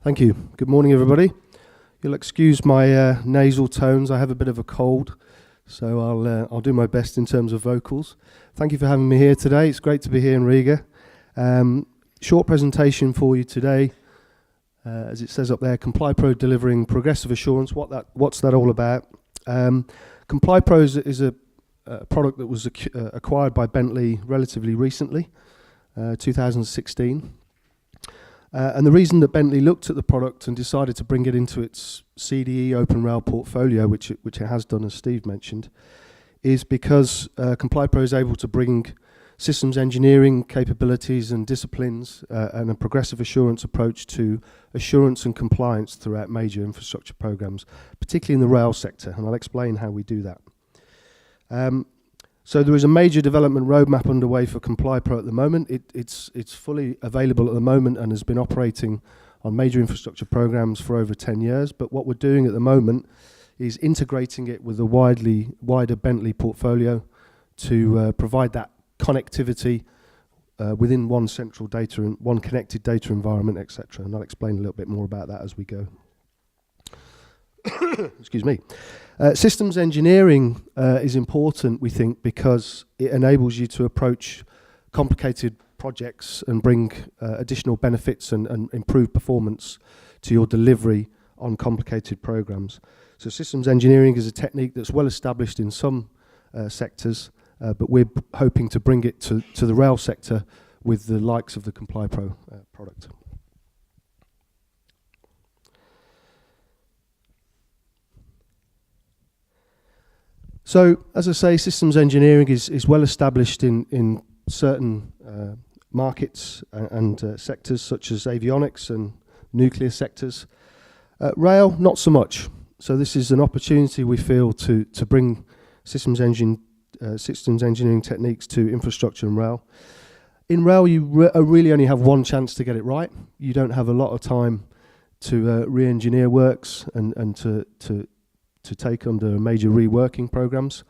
Thank you. Good morning, everybody. You'll excuse my nasal tones. I have a bit of a cold, so I'll do my best in terms of vocals. Thank you for having me here today. It's great to be here in Riga. Short presentation for you today. As it says up there, ComplyPro delivering progressive assurance. What's that all about? ComplyPro is a product that was acquired by Bentley relatively recently, 2016. And the reason that Bentley looked at the product and decided to bring it into its CDE Open Rail portfolio, which it has done, as Steve mentioned, is because ComplyPro is able to bring systems engineering capabilities and disciplines and a progressive assurance approach to assurance and compliance throughout major infrastructure programs, particularly in the rail sector, and I'll explain how we do that. So there is a major development roadmap underway for ComplyPro at the moment. It's fully available at the moment and has been operating on major infrastructure programs for over 10 years. But what we're doing at the moment is integrating it with a wider Bentley portfolio to provide that connectivity within one central data and one connected data environment, etc. And I'll explain a little bit more about that as we go. Excuse me. Systems engineering is important, we think, because it enables you to approach complicated projects and bring additional benefits and improve performance to your delivery on complicated programs. So systems engineering is a technique that's well established in some sectors, but we're hoping to bring it to the rail sector with the likes of the ComplyPro product. So, as I say, systems engineering is well established in certain markets and sectors such as avionics and nuclear sectors. Rail, not so much. So this is an opportunity, we feel, to bring systems engineering techniques to infrastructure and rail. In rail, you really only have one chance to get it right. You don't have a lot of time to re-engineer works and to take under major reworking programs.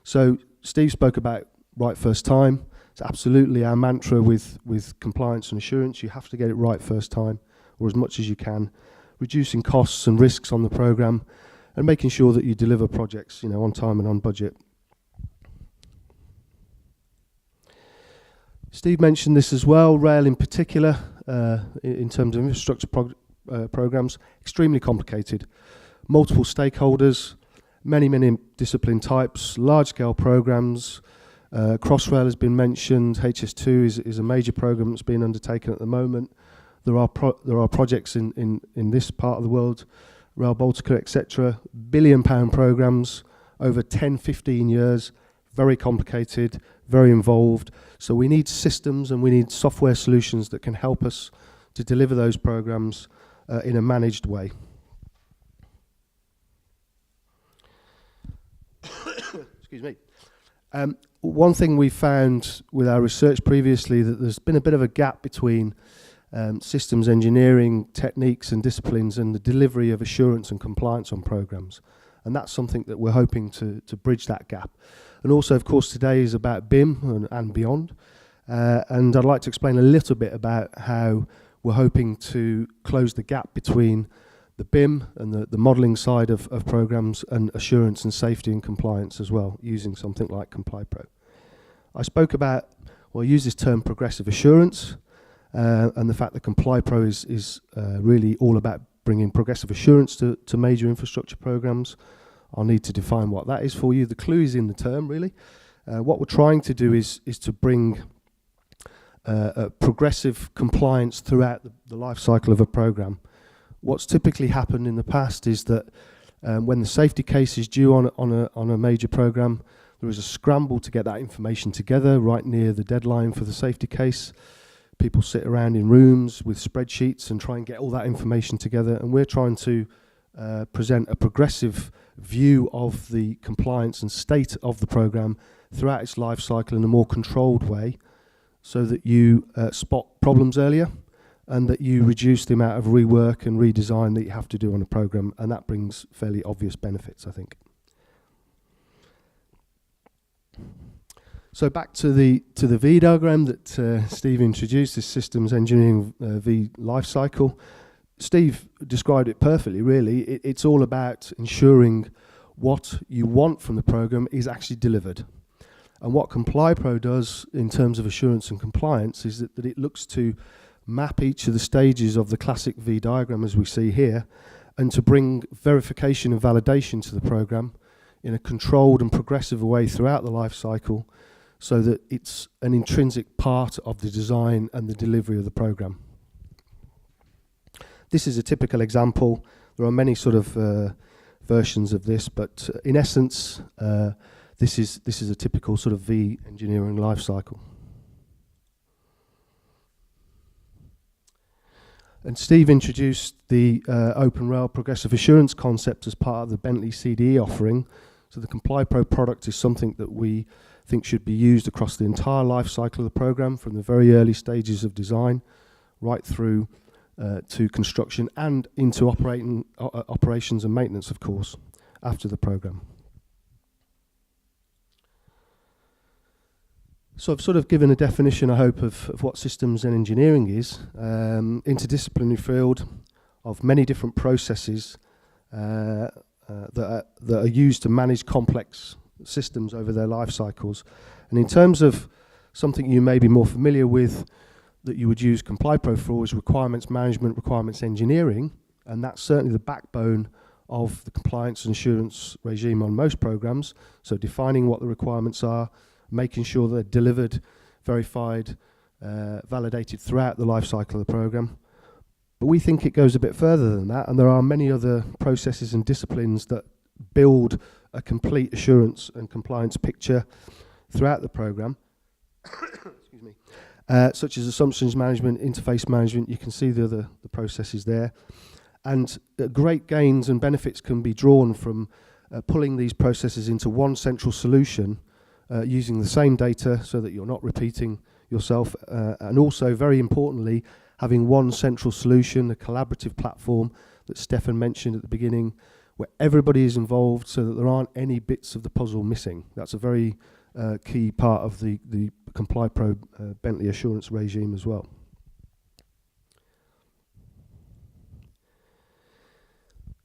So Steve spoke about right first time. It's absolutely our mantra with compliance and assurance. You have to get it right first time, or as much as you can, reducing costs and risks on the program and making sure that you deliver projects, on time and on budget. Steve mentioned this as well. Rail in particular, in terms of infrastructure programs, extremely complicated. Multiple stakeholders, many discipline types, large-scale programs. Crossrail has been mentioned. HS2 is a major program that's being undertaken at the moment. There are projects in this part of the world, Rail Baltic, etc. billion-pound programs over 10, 15 years. Very complicated, very involved. So we need systems and we need software solutions that can help us to deliver those programs in a managed way. Excuse me. One thing we found with our research previously, that there's been a bit of a gap between systems engineering techniques and disciplines and the delivery of assurance and compliance on programs. And that's something that we're hoping to bridge that gap. And also, of course, today is about BIM and beyond. And I'd like to explain a little bit about how we're hoping to close the gap between the BIM and the modelling side of programs and assurance and safety and compliance as well, using something like ComplyPro. I spoke about, I use this term progressive assurance, and the fact that ComplyPro is really all about bringing progressive assurance to major infrastructure programs. I'll need to define what that is for you. The clue is in the term, really. What we're trying to do is to bring a progressive compliance throughout the life cycle of a program. What's typically happened in the past is that when the safety case is due on a major program, there is a scramble to get that information together right near the deadline for the safety case. People sit around in rooms with spreadsheets and try and get all that information together, and we're trying to present a progressive view of the compliance and state of the program throughout its life cycle in a more controlled way, so that you spot problems earlier and that you reduce the amount of rework and redesign that you have to do on a program, and that brings fairly obvious benefits, I think. So back to the V diagram that Steve introduced, this systems engineering V life cycle. Steve described it perfectly, really. It's all about ensuring what you want from the program is actually delivered. And what ComplyPro does in terms of assurance and compliance is that it looks to map each of the stages of the classic V diagram as we see here, and to bring verification and validation to the program in a controlled and progressive way throughout the life cycle, so that it's an intrinsic part of the design and the delivery of the program. This is a typical example. There are many sort of versions of this, but in essence, this is a typical sort of V engineering life cycle. And Steve introduced the Open Rail Progressive Assurance concept as part of the Bentley CDE offering. So the ComplyPro product is something that we think should be used across the entire life cycle of the program, from the very early stages of design right through to construction and into operations and maintenance, of course, after the program. So I've sort of given a definition, I hope, of what systems and engineering is. Interdisciplinary field of many different processes that are used to manage complex systems over their life cycles. And in terms of something you may be more familiar with that you would use ComplyPro for is requirements management, requirements engineering, and that's certainly the backbone of the compliance and assurance regime on most programs. So defining what the requirements are, making sure they're delivered, verified, validated throughout the life cycle of the program. But we think it goes a bit further than that, and there are many other processes and disciplines that build a complete assurance and compliance picture throughout the program. Excuse me. Such as assumptions management, interface management. You can see the processes there. And great gains and benefits can be drawn from pulling these processes into one central solution, using the same data so that you're not repeating yourself, and also, very importantly, having one central solution, a collaborative platform that Stefan mentioned at the beginning, where everybody is involved so that there aren't any bits of the puzzle missing. That's a very key part of the ComplyPro Bentley assurance regime as well.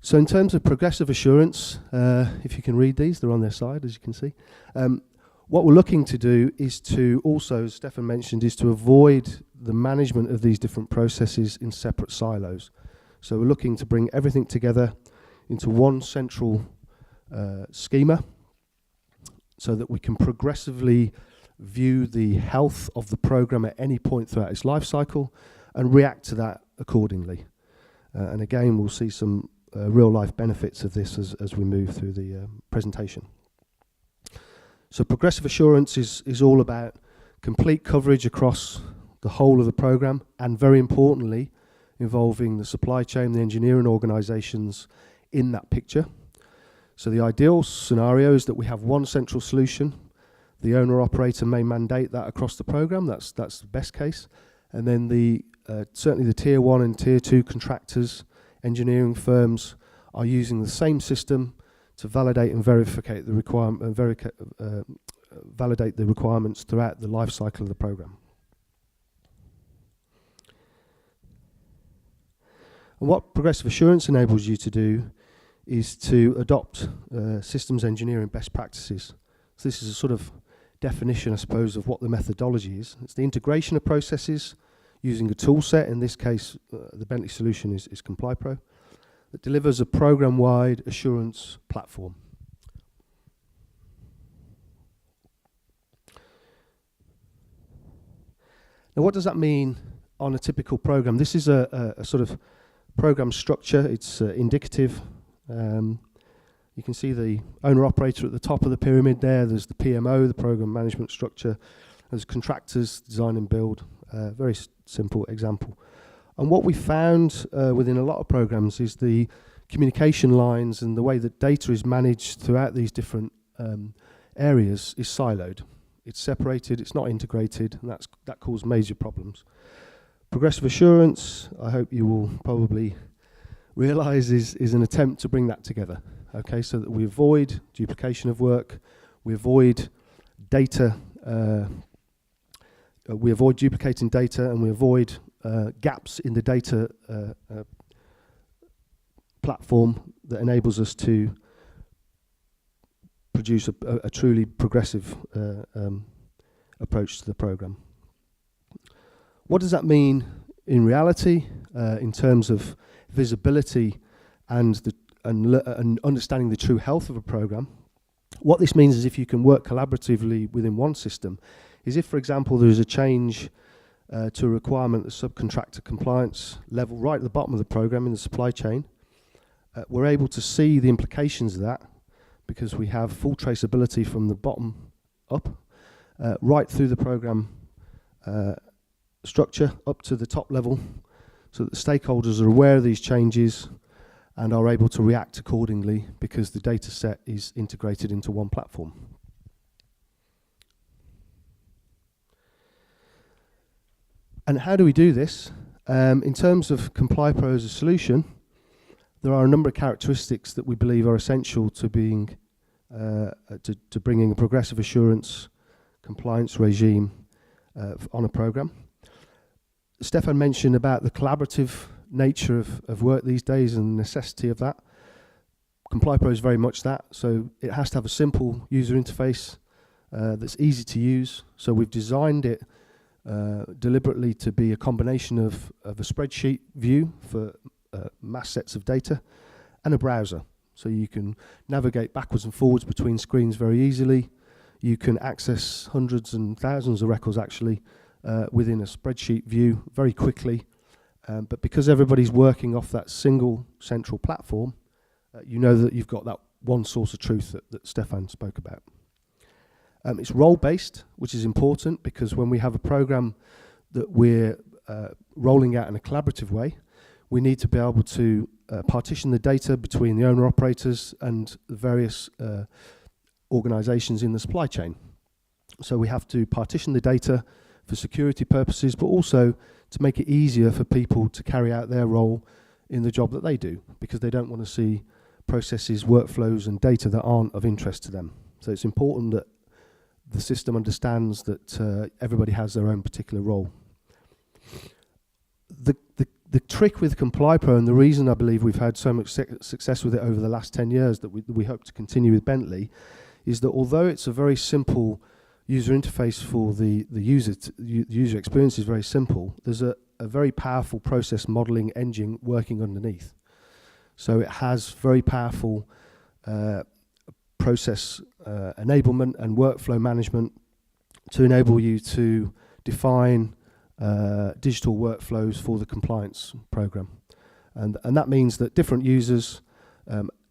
So in terms of progressive assurance, if you can read these, they're on their side, as you can see. What we're looking to do is to also, as Stefan mentioned, is to avoid the management of these different processes in separate silos. So we're looking to bring everything together into one central schema so that we can progressively view the health of the program at any point throughout its life cycle and react to that accordingly. And again, we'll see some real life benefits of this as we move through the presentation. So progressive assurance is all about complete coverage across the whole of the program, and very importantly, involving the supply chain, the engineering organizations in that picture. So the ideal scenario is that we have one central solution. The owner operator may mandate that across the program. That's the best case. And then certainly the tier 1 and tier 2 contractors, engineering firms, are using the same system to validate and validate the requirements throughout the life cycle of the program. And what progressive assurance enables you to do is to adopt systems engineering best practices. So this is a sort of definition, I suppose, of what the methodology is. It's the integration of processes using a tool set. In this case, the Bentley solution is ComplyPro, that delivers a program-wide assurance platform. Now, what does that mean on a typical program? This is a sort of program structure. It's indicative. You can see the owner-operator at the top of the pyramid there. There's the PMO, the program management structure. There's contractors, design and build. Very simple example. And what we found within a lot of programs is the communication lines and the way that data is managed throughout these different areas is siloed. It's separated, it's not integrated, and that causes major problems. Progressive assurance, I hope you will probably realize, is an attempt to bring that together. Okay, so that we avoid duplication of work, we avoid data, we avoid duplicating data, and we avoid gaps in the data platform that enables us to produce a truly progressive approach to the program. What does that mean in reality, in terms of visibility and understanding the true health of a program? What this means is if you can work collaboratively within one system, is if, for example, there is a change to a requirement at the subcontractor compliance level, right at the bottom of the program in the supply chain, we're able to see the implications of that because we have full traceability from the bottom up, right through the program structure up to the top level, so that the stakeholders are aware of these changes and are able to react accordingly because the data set is integrated into one platform. And how do we do this? In terms of ComplyPro as a solution, there are a number of characteristics that we believe are essential to being to bringing a progressive assurance compliance regime on a program. Stefan mentioned about the collaborative nature of work these days and the necessity of that. ComplyPro is very much that, so it has to have a simple user interface that's easy to use. So we've designed it deliberately to be a combination of a spreadsheet view for mass sets of data and a browser. So you can navigate backwards and forwards between screens very easily. You can access hundreds and thousands of records actually within a spreadsheet view very quickly. But because everybody's working off that single central platform, you know that you've got that one source of truth that Stefan spoke about. It's role-based, which is important because when we have a program that we're rolling out in a collaborative way, we need to be able to partition the data between the owner-operators and the various organizations in the supply chain. So we have to partition the data for security purposes, but also to make it easier for people to carry out their role in the job that they do, because they don't want to see processes, workflows, and data that aren't of interest to them. So it's important that the system understands that everybody has their own particular role. The trick with ComplyPro, and the reason I believe we've had so much success with it over the last 10 years that we hope to continue with Bentley, is that although it's a very simple user interface for the user, user experience is very simple, there's a very powerful process modeling engine working underneath. So it has very powerful process enablement and workflow management to enable you to define digital workflows for the compliance program. And that means that different users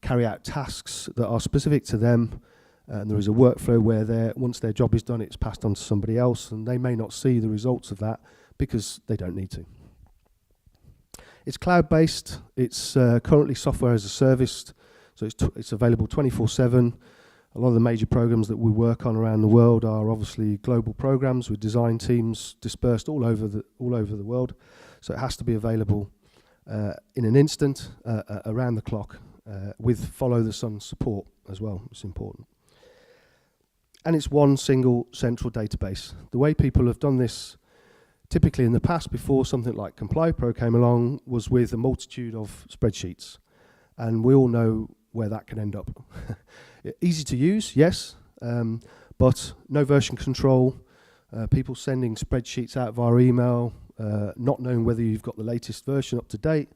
carry out tasks that are specific to them, and there is a workflow where once their job is done, it's passed on to somebody else, and they may not see the results of that because they don't need to. It's cloud-based. It's currently software as a service, so it's available 24/7. A lot of the major programs that we work on around the world are obviously global programs with design teams dispersed all over the world. So it has to be available in an instant, around the clock, with follow the sun support as well. It's important. And it's one single central database. The way people have done this typically in the past, before something like ComplyPro came along, was with a multitude of spreadsheets. And we all know where that can end up. Easy to use, yes, but no version control, people sending spreadsheets out via email, not knowing whether you've got the latest version up to date,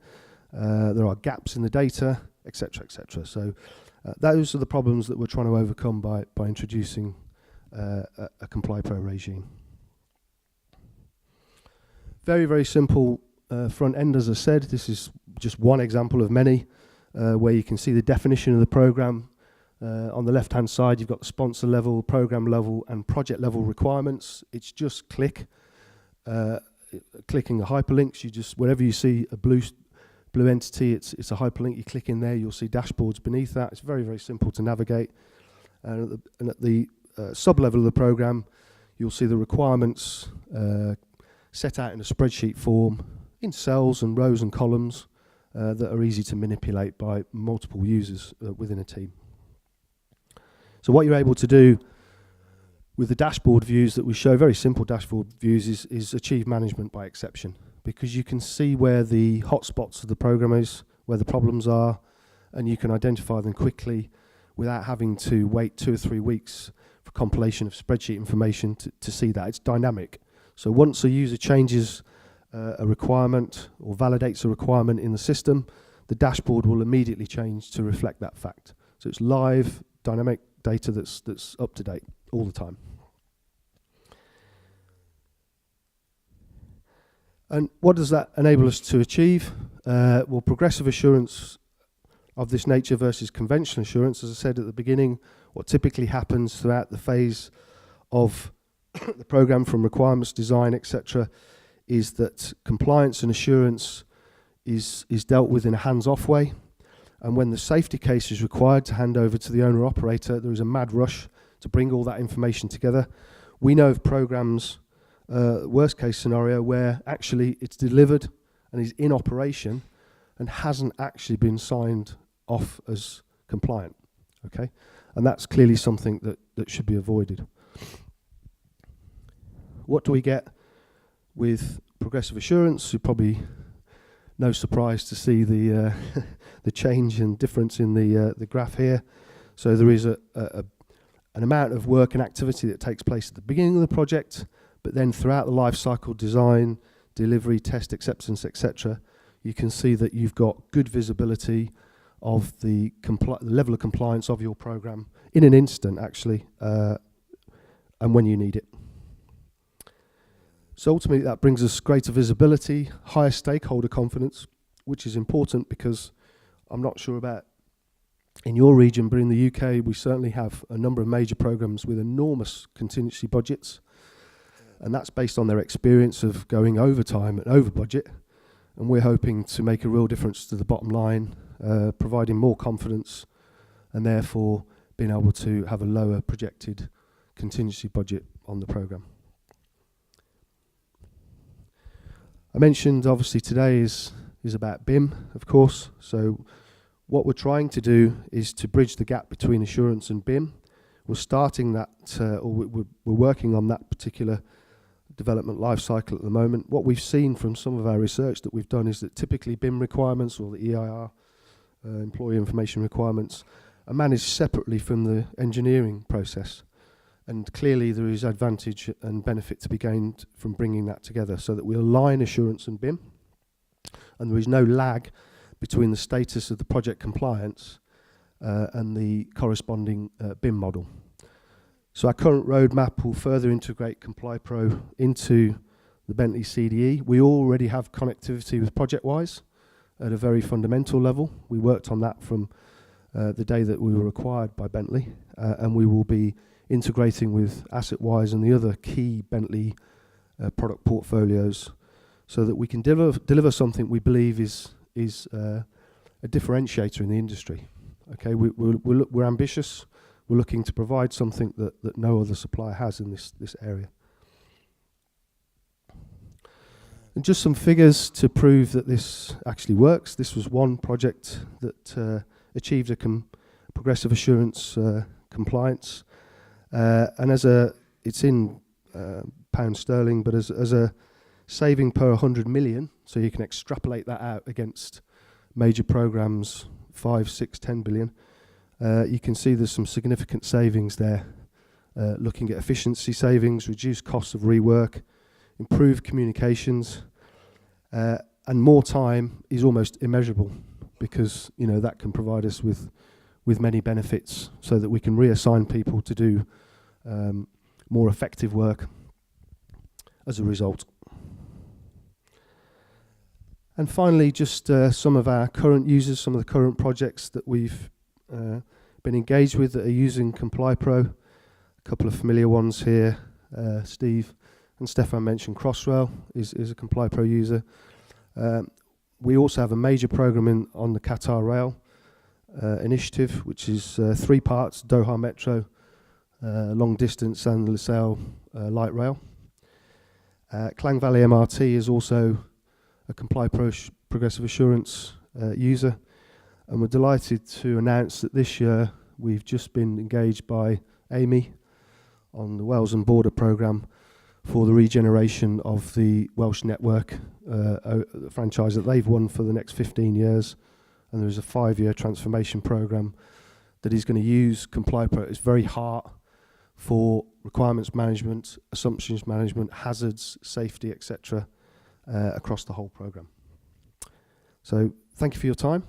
there are gaps in the data, etc., etc. So those are the problems that we're trying to overcome by introducing a ComplyPro regime. Very, very simple front end, as I said. This is just one example of many where you can see the definition of the program. On the left-hand side, you've got the sponsor level, program level, and project level requirements. It's just clicking the hyperlinks. You just, wherever you see a blue entity, it's a hyperlink. You click in there, you'll see dashboards beneath that. It's very, very simple to navigate. And at the sub-level of the program, you'll see the requirements set out in a spreadsheet form in cells and rows and columns that are easy to manipulate by multiple users within a team. So what you're able to do with the dashboard views that we show, very simple dashboard views, is achieve management by exception, because you can see where the hotspots of the program is, where the problems are, and you can identify them quickly without having to wait 2 or 3 weeks for compilation of spreadsheet information to see that. It's dynamic. So once a user changes a requirement or validates a requirement in the system, the dashboard will immediately change to reflect that fact. So it's live, dynamic data that's up to date all the time. And what does that enable us to achieve? Well, progressive assurance of this nature versus conventional assurance, as I said at the beginning, what typically happens throughout the phase of the program, from requirements, design, etc., is that compliance and assurance is dealt with in a hands-off way. And when the safety case is required to hand over to the owner-operator, there is a mad rush to bring all that information together. We know of programs, worst case scenario, where actually it's delivered and is in operation and hasn't actually been signed off as compliant, okay? And that's clearly something that should be avoided. What do we get with progressive assurance? You're probably no surprise to see the the change and difference in the graph here. So there is an amount of work and activity that takes place at the beginning of the project, but then throughout the life cycle, design, delivery, test, acceptance, etc., you can see that you've got good visibility of the level of compliance of your program in an instant, actually, and when you need it. So ultimately that brings us greater visibility, higher stakeholder confidence, which is important because I'm not sure about in your region, but in the UK we certainly have a number of major programs with enormous contingency budgets, and that's based on their experience of going over time and over budget, and we're hoping to make a real difference to the bottom line, providing more confidence and therefore being able to have a lower projected contingency budget on the programme. I mentioned obviously today is about BIM, of course. So what we're trying to do is to bridge the gap between assurance and BIM. We're starting that, or we're working on that particular development life cycle at the moment. What we've seen from some of our research that we've done is that typically BIM requirements, or the EIR, employee information requirements, are managed separately from the engineering process. And clearly there is advantage and benefit to be gained from bringing that together so that we align assurance and BIM, and there is no lag between the status of the project compliance and the corresponding BIM model. So our current roadmap will further integrate ComplyPro into the Bentley CDE. We already have connectivity with ProjectWise at a very fundamental level. We worked on that from the day that we were acquired by Bentley, and we will be integrating with AssetWise and the other key Bentley product portfolios so that we can deliver something we believe is a differentiator in the industry. Okay, we're ambitious. We're looking to provide something that no other supplier has in this area. And just some figures to prove that this actually works. This was one project that achieved a progressive assurance compliance. And it's in pound sterling, but as a saving per 100 million, so you can extrapolate that out against major programs, 5, 6, 10 billion, you can see there's some significant savings there, looking at efficiency savings, reduced costs of rework, improved communications, and more time is almost immeasurable because that can provide us with many benefits so that we can reassign people to do more effective work as a result. And finally, just some of our current users, some of the current projects that we've been engaged with that are using ComplyPro. A couple of familiar ones here. Steve and Stefan mentioned Crossrail is a ComplyPro user. We also have a major program on the Qatar Rail initiative, which is 3 parts: Doha Metro, long distance, and Lusail light rail. Klang Valley MRT is also a ComplyPro progressive assurance user, and we're delighted to announce that this year we've just been engaged by Amy on the Wales and Border programme for the regeneration of the Welsh network, the franchise that they've won for the next 15 years, and there is a 5-year transformation program that is going to use Comply Pro at its very heart for requirements management, assumptions management, hazards, safety, etc., across the whole program. So thank you for your time.